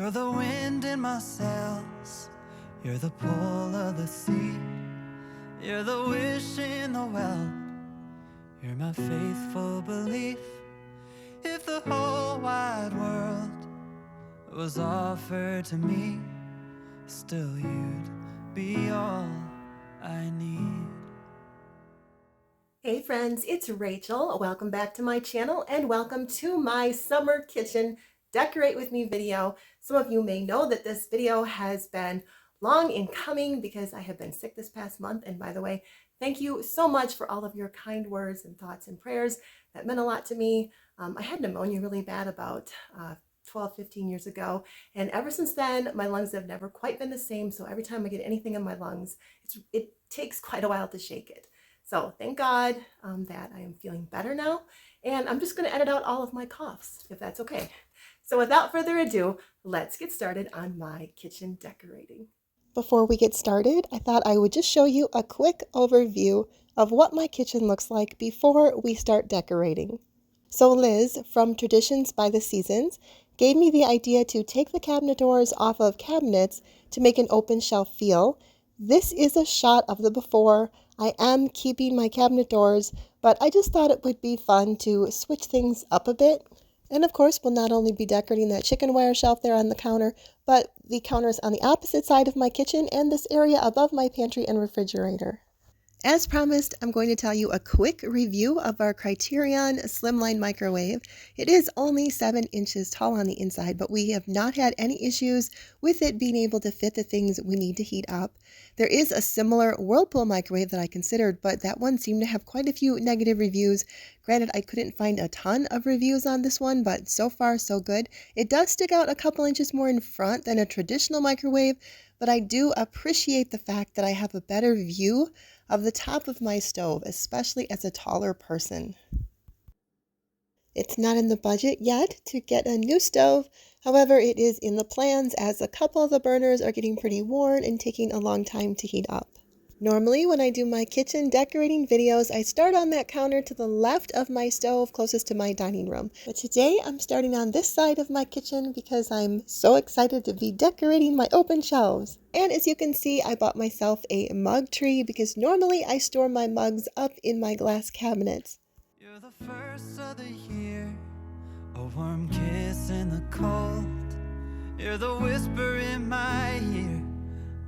You're the wind in my sails, you're the pull of the sea, you're the wish in the well, you're my faithful belief. If the whole wide world was offered to me, still you'd be all I need. Hey friends, it's Rachel. Welcome back to my channel and welcome to my summer kitchen decorate with me video. Some of you may know that this video has been long in coming because I have been sick this past month. And by the way, thank you so much for all of your kind words and thoughts and prayers. That meant a lot to me. I had pneumonia really bad about 12, 15 years ago. And ever since then, my lungs have never quite been the same. So every time I get anything in my lungs, it takes quite a while to shake it. So thank God that I am feeling better now, and I'm just going to edit out all of my coughs, if that's okay. So without further ado, let's get started on my kitchen decorating. Before we get started, I thought I would just show you a quick overview of what my kitchen looks like before we start decorating. So Liz from Traditions by the Seasons gave me the idea to take the cabinet doors off of cabinets to make an open shelf feel. This is a shot of the before. I am keeping my cabinet doors, but I just thought it would be fun to switch things up a bit. And of course, we'll not only be decorating that chicken wire shelf there on the counter, but the counters on the opposite side of my kitchen and this area above my pantry and refrigerator. As promised, I'm going to tell you a quick review of our Criterion Slimline microwave. It is only 7 inches tall on the inside, but we have not had any issues with it being able to fit the things we need to heat up. There is a similar Whirlpool microwave that I considered, but that one seemed to have quite a few negative reviews. Granted, I couldn't find a ton of reviews on this one, but so far so good. It does stick out a couple inches more in front than a traditional microwave, but I do appreciate the fact that I have a better view of the top of my stove, especially as a taller person. It's not in the budget yet to get a new stove. However, it is in the plans as a couple of the burners are getting pretty worn and taking a long time to heat up. Normally, when I do my kitchen decorating videos, I start on that counter to the left of my stove closest to my dining room. But today, I'm starting on this side of my kitchen because I'm so excited to be decorating my open shelves. And as you can see, I bought myself a mug tree because normally I store my mugs up in my glass cabinets. You're the first of the year, a warm kiss in the cold. You're the whisper in my ear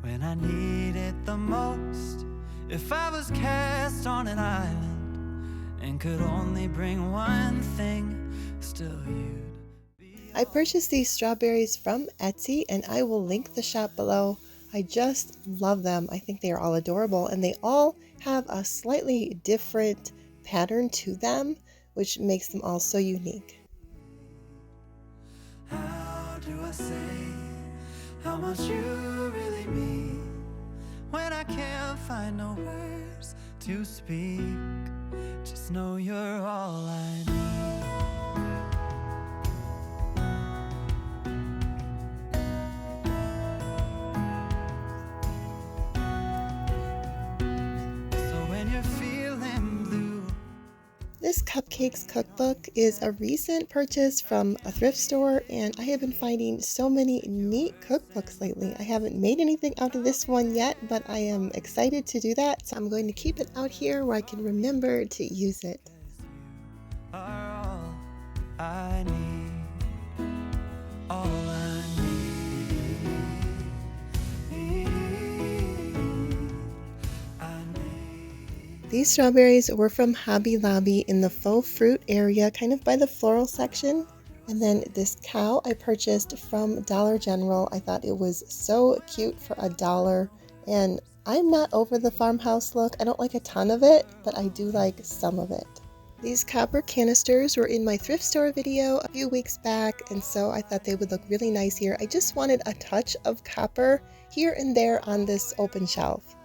when I need it the most. If I was cast on an island and could only bring one thing, still you'd be. I purchased these strawberries from Etsy and I will link the shop below. I just love them. I think they are all adorable and they all have a slightly different pattern to them, which makes them all so unique. How do I say how much you really mean when I can't find no words to speak? Just know you're all I need. So when you're feeling blue. This Cupcakes cookbook is a recent purchase from a thrift store, and I have been finding so many neat cookbooks lately. I haven't made anything out of this one yet, but I am excited to do that, so I'm going to keep it out here where I can remember to use it. Are all I need, all I need. These strawberries were from Hobby Lobby in the faux fruit area, kind of by the floral section. And then this cow I purchased from Dollar General. I thought it was so cute for $1. And I'm not over the farmhouse look. I don't like a ton of it, but I do like some of it. These copper canisters were in my thrift store video a few weeks back, and so I thought they would look really nice here. I just wanted a touch of copper here and there on this open shelf.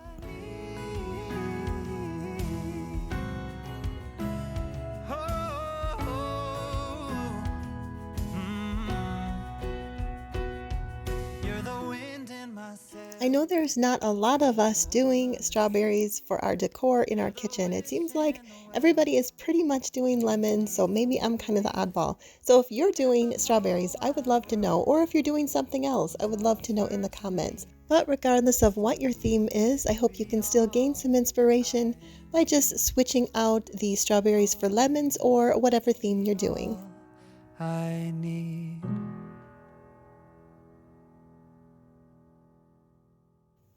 You're the wind in my sails. I know there's not a lot of us doing strawberries for our decor in our kitchen. It seems like everybody is pretty much doing lemons, so maybe I'm kind of the oddball. So if you're doing strawberries, I would love to know, or if you're doing something else, I would love to know in the comments. But regardless of what your theme is, I hope you can still gain some inspiration by just switching out the strawberries for lemons or whatever theme you're doing. I need.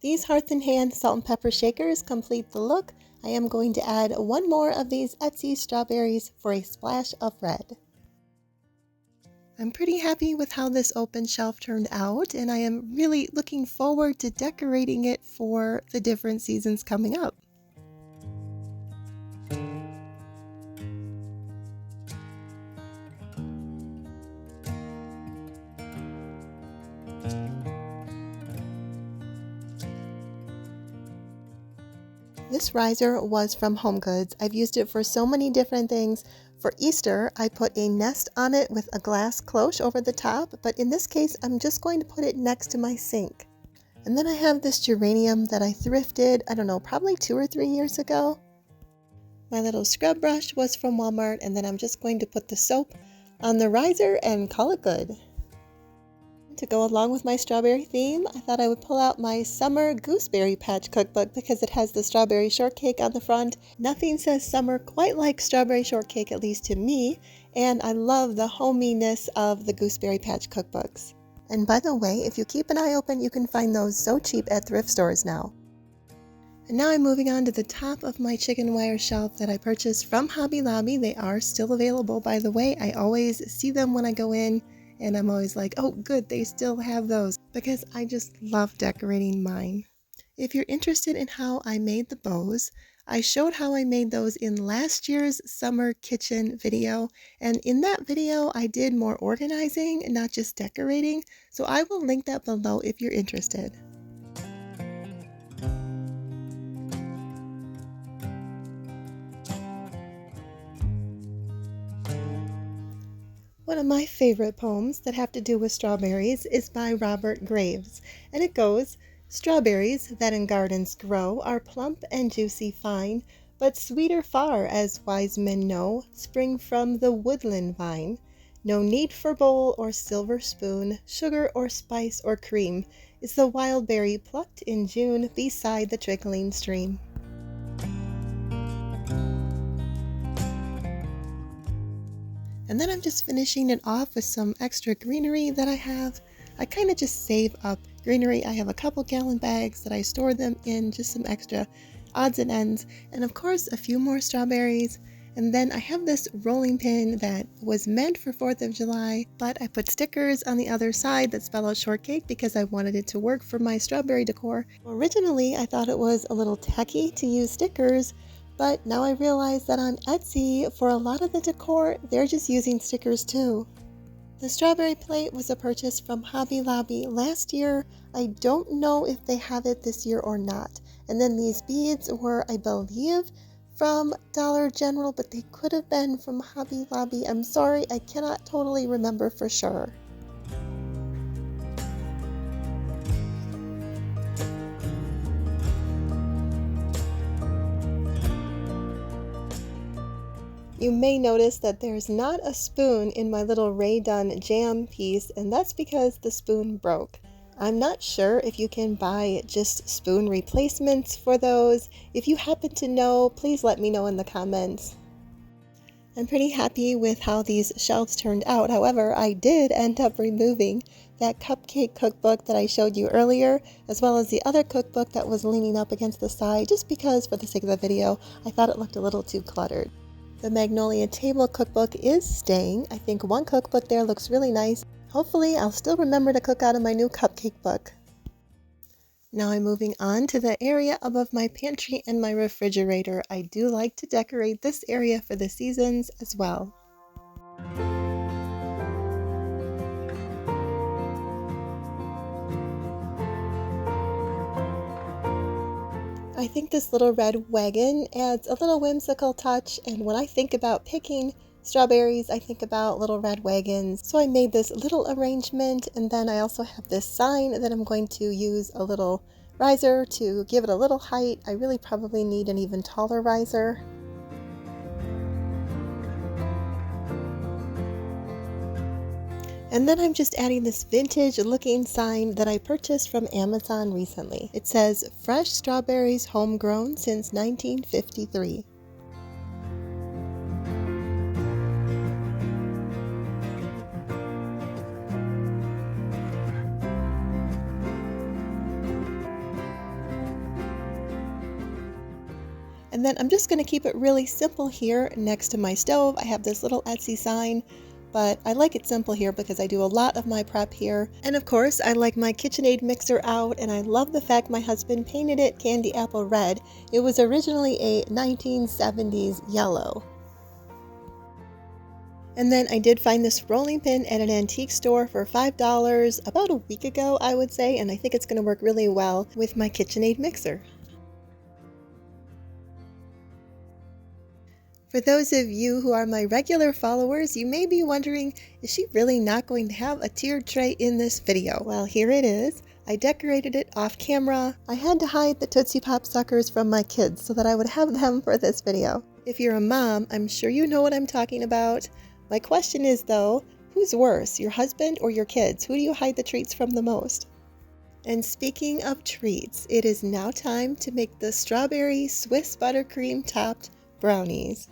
These Hearth and Hand salt and pepper shakers complete the look. I am going to add one more of these Etsy strawberries for a splash of red. I'm pretty happy with how this open shelf turned out, and I am really looking forward to decorating it for the different seasons coming up. This riser was from HomeGoods. I've used it for so many different things. For Easter, I put a nest on it with a glass cloche over the top, but in this case, I'm just going to put it next to my sink. And then I have this geranium that I thrifted, I don't know, probably 2 or 3 years ago. My little scrub brush was from Walmart, and then I'm just going to put the soap on the riser and call it good. To go along with my strawberry theme, I thought I would pull out my summer gooseberry patch cookbook because it has the strawberry shortcake on the front. Nothing says summer quite like strawberry shortcake, at least to me, and I love the hominess of the gooseberry patch cookbooks. And by the way, if you keep an eye open, you can find those so cheap at thrift stores now. And now I'm moving on to the top of my chicken wire shelf that I purchased from Hobby Lobby. They are still available, by the way. I always see them when I go in. And I'm always like, oh good, they still have those, because I just love decorating mine. If you're interested in how I made the bows, I showed how I made those in last year's summer kitchen video. And in that video, I did more organizing and not just decorating. So I will link that below if you're interested. One of my favorite poems that have to do with strawberries is by Robert Graves, and it goes, "Strawberries that in gardens grow are plump and juicy fine, but sweeter far, as wise men know, spring from the woodland vine. No need for bowl or silver spoon, sugar or spice or cream, is the wild berry plucked in June beside the trickling stream." And then I'm just finishing it off with some extra greenery that I have. I kind of just save up greenery. I have a couple gallon bags that I store them in, just some extra odds and ends. And of course, a few more strawberries. And then I have this rolling pin that was meant for 4th of July, but I put stickers on the other side that spell out shortcake because I wanted it to work for my strawberry decor. Originally, I thought it was a little tacky to use stickers, but now I realize that on Etsy, for a lot of the decor, they're just using stickers too. The strawberry plate was a purchase from Hobby Lobby last year. I don't know if they have it this year or not. And then these beads were, I believe, from Dollar General, but they could have been from Hobby Lobby. I'm sorry, I cannot totally remember for sure. You may notice that there's not a spoon in my little Rae Dunn jam piece, and that's because the spoon broke. I'm not sure if you can buy just spoon replacements for those. If you happen to know, please let me know in the comments. I'm pretty happy with how these shelves turned out. However, I did end up removing that cupcake cookbook that I showed you earlier, as well as the other cookbook that was leaning up against the side, just because for the sake of the video, I thought it looked a little too cluttered. The Magnolia Table cookbook is staying. I think one cookbook there looks really nice. Hopefully, I'll still remember to cook out of my new cupcake book. Now I'm moving on to the area above my pantry and my refrigerator. I do like to decorate this area for the seasons as well. I think this little red wagon adds a little whimsical touch, and when I think about picking strawberries, I think about little red wagons. So I made this little arrangement, and then I also have this sign that I'm going to use a little riser to give it a little height. I really probably need an even taller riser. And then I'm just adding this vintage looking sign that I purchased from Amazon recently. It says, "Fresh strawberries homegrown since 1953. And then I'm just going to keep it really simple here next to my stove. I have this little Etsy sign, but I like it simple here because I do a lot of my prep here. And of course, I like my KitchenAid mixer out, and I love the fact my husband painted it candy apple red. It was originally a 1970s yellow. And then I did find this rolling pin at an antique store for $5 about a week ago, I would say, and I think it's going to work really well with my KitchenAid mixer. For those of you who are my regular followers, you may be wondering, is she really not going to have a tiered tray in this video? Well, here it is. I decorated it off camera. I had to hide the Tootsie Pop suckers from my kids so that I would have them for this video. If you're a mom, I'm sure you know what I'm talking about. My question is though, who's worse, your husband or your kids? Who do you hide the treats from the most? And speaking of treats, it is now time to make the strawberry Swiss buttercream topped brownies.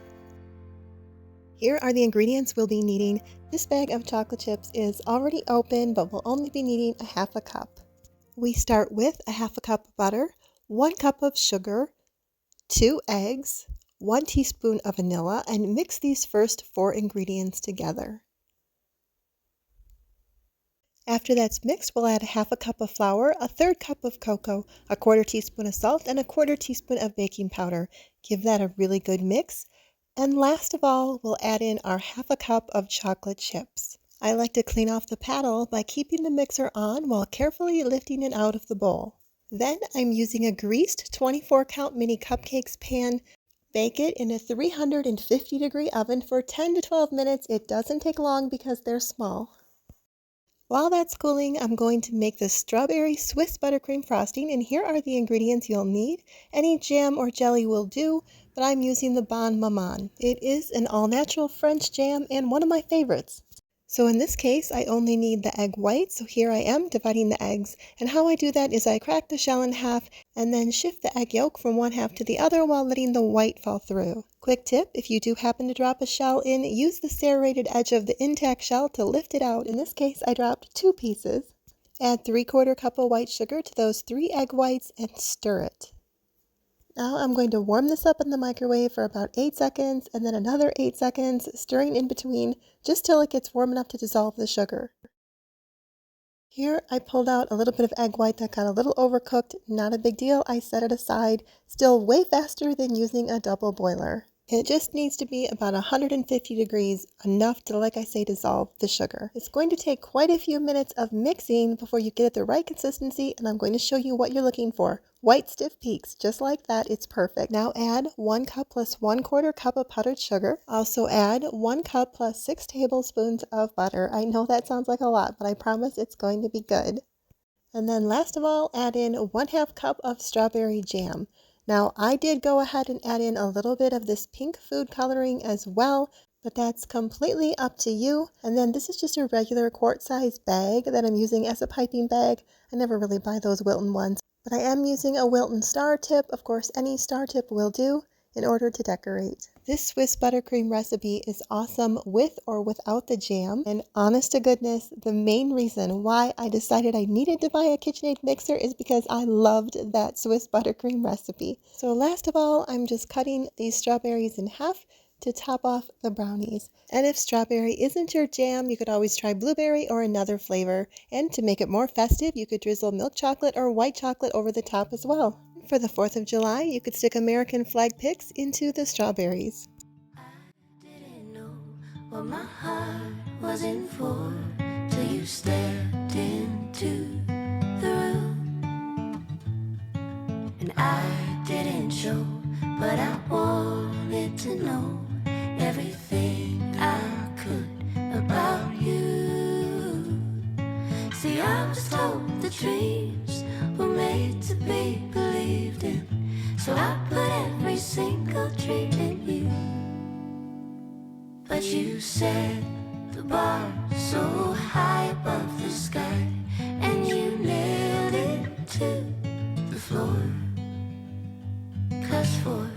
Here are the ingredients we'll be needing. This bag of chocolate chips is already open, but we'll only be needing a half a cup. We start with a half a cup of butter, 1 cup of sugar, 2 eggs, 1 teaspoon of vanilla, and mix these first 4 ingredients together. After that's mixed, we'll add a half a cup of flour, a 1/3 cup of cocoa, a 1/4 teaspoon of salt, and a 1/4 teaspoon of baking powder. Give that a really good mix. And last of all, we'll add in our half a cup of chocolate chips. I like to clean off the paddle by keeping the mixer on while carefully lifting it out of the bowl. Then I'm using a greased 24 count mini cupcakes pan. Bake it in a 350-degree oven for 10 to 12 minutes. It doesn't take long because they're small. While that's cooling, I'm going to make the strawberry Swiss buttercream frosting, and here are the ingredients you'll need. Any jam or jelly will do, but I'm using the Bon Maman. It is an all-natural French jam and one of my favorites. So in this case, I only need the egg white, so here I am dividing the eggs. And how I do that is I crack the shell in half and then shift the egg yolk from one half to the other while letting the white fall through. Quick tip, if you do happen to drop a shell in, use the serrated edge of the intact shell to lift it out. In this case, I dropped 2 pieces. Add 3/4 cup of white sugar to those 3 egg whites and stir it. Now I'm going to warm this up in the microwave for about 8 seconds and then another 8 seconds, stirring in between just till it gets warm enough to dissolve the sugar. Here I pulled out a little bit of egg white that got a little overcooked. Not a big deal, I set it aside. Still way faster than using a double boiler. It just needs to be about 150 degrees, enough to, like I say, dissolve the sugar. It's going to take quite a few minutes of mixing before you get it the right consistency, and I'm going to show you what you're looking for. White stiff peaks, just like that, it's perfect. Now add 1 cup plus 1/4 cup of powdered sugar. Also add 1 cup plus 6 tablespoons of butter. I know that sounds like a lot, but I promise it's going to be good. And then last of all, add in 1/2 cup of strawberry jam. Now, I did go ahead and add in a little bit of this pink food coloring as well, but that's completely up to you. And then this is just a regular quart-size bag that I'm using as a piping bag. I never really buy those Wilton ones, but I am using a Wilton star tip. Of course, any star tip will do in order to decorate. This Swiss buttercream recipe is awesome with or without the jam, and honest to goodness, the main reason why I decided I needed to buy a KitchenAid mixer is because I loved that Swiss buttercream recipe. So last of all, I'm just cutting these strawberries in half to top off the brownies. And if strawberry isn't your jam, you could always try blueberry or another flavor. And to make it more festive, you could drizzle milk chocolate or white chocolate over the top as well. For the 4th of July, you could stick American flag picks into the strawberries. I didn't know what my heart was in for till you stepped into the room. And I didn't show, but I wanted to know everything I was told the dreams were made to be believed in, so I put every single dream in you. But you said the bar so high above the sky, and you nailed it to the floor. 'Cause for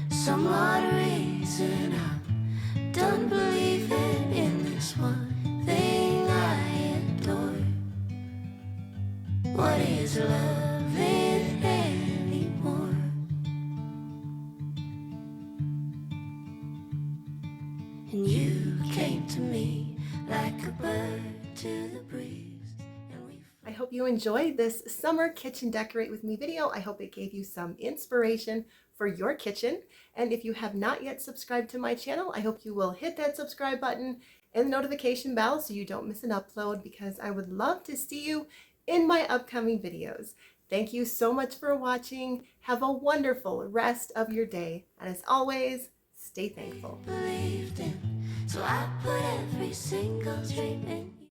some odd reason I'm done believing in this one thing I adore. What is loving anymore? And you came to me like a bird to the breeze, and we I hope you enjoyed this summer kitchen decorate with me video. I hope it gave you some inspiration for your kitchen. And if you have not yet subscribed to my channel, I hope you will hit that subscribe button and the notification bell so you don't miss an upload, because I would love to see you in my upcoming videos. Thank you so much for watching. Have a wonderful rest of your day. And as always, stay thankful. believed in, so I put every single dream in you.